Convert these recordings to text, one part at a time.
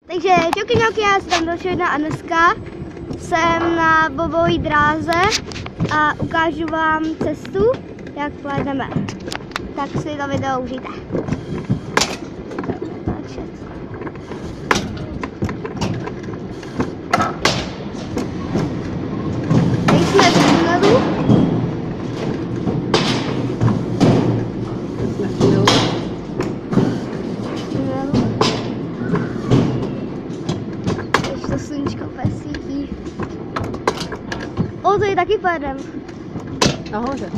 Takže čauky, já jsem tam došla a dneska jsem na bobové dráze a ukážu vám cestu, jak pojedeme. Tak si to video užijte. Teď jsme v tunelu. Teď to sluníčko svítí. O, tady taky pojedem. Nahoře.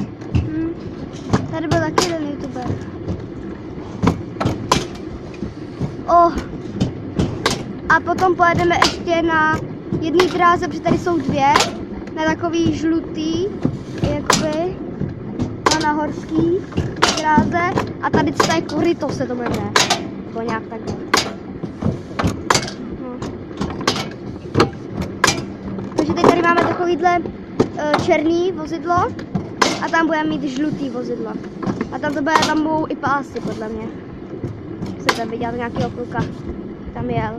Tady byl taky jeden youtuber. O. A potom pojedeme ještě na jedné dráze, protože tady jsou dvě. Na takový žlutý, jakoby, na horský dráze. A tady co je koryto, se to jmenuje. Nebo nějak takhle. No. Takže teď tady máme takovýhle černý vozidlo. A tam budeme mít žlutý vozidlo. A tam budou i pásy, podle mě. Chcete vidět nějakého kluka. Tam jel.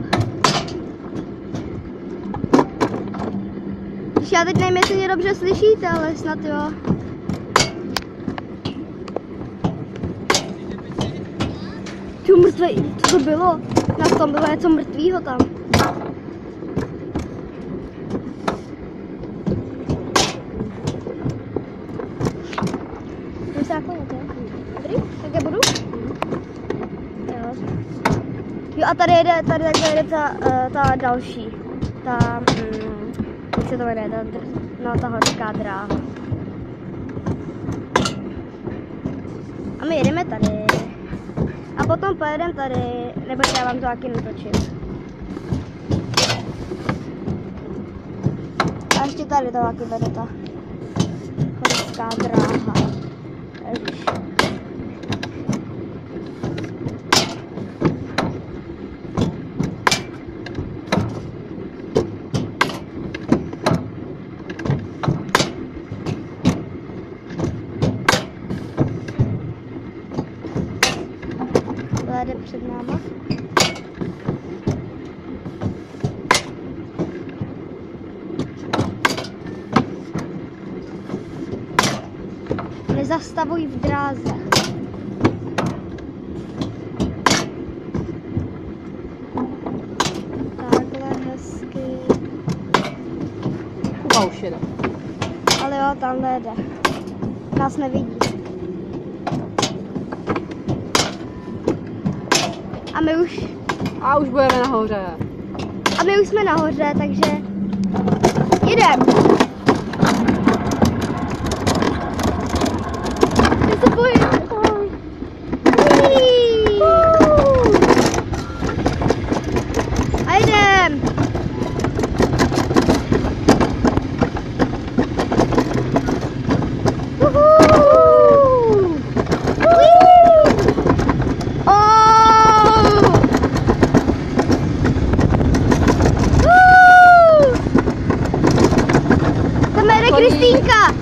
Když já teď nevím, jestli mě dobře slyšíte, ale snad jo. Tu mrtvý, co to bylo? Na tom bylo něco mrtvýho tam. Dobrý? Tak já budu? Jo, a tady jede ta další. Jak se to jmenuje? Ta horská dráha. A my jedeme tady. A potom pojedeme tady, nebo já vám to taky natočím. A ještě tady to taky vede ta horská dráha. Jde před náma. Nezastavuj v dráze. Takhle hezky. A už jede. Ale jo, tam jede. Nás nevidí. A už budeme nahoře. A my už jsme nahoře, takže jedem. Já se bojím. A jedem. Kristýnka!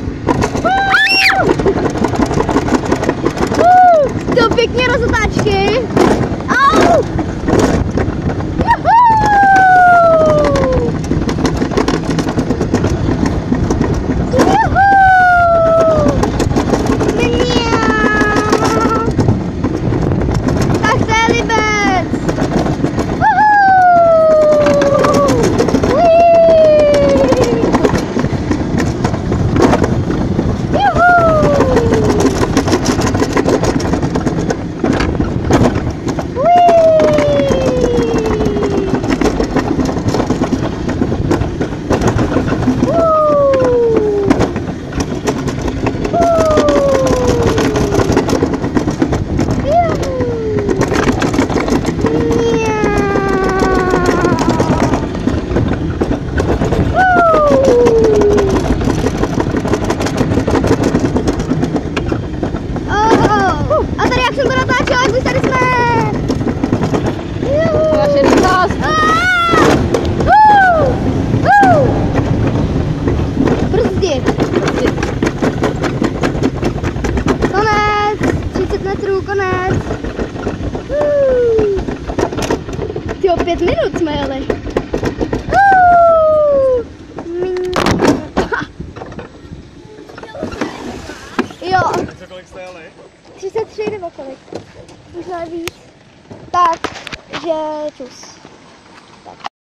dojeli. Jo. Kolik jste jeli? 33 nebo kolik? Možná víc. Tak, že čus.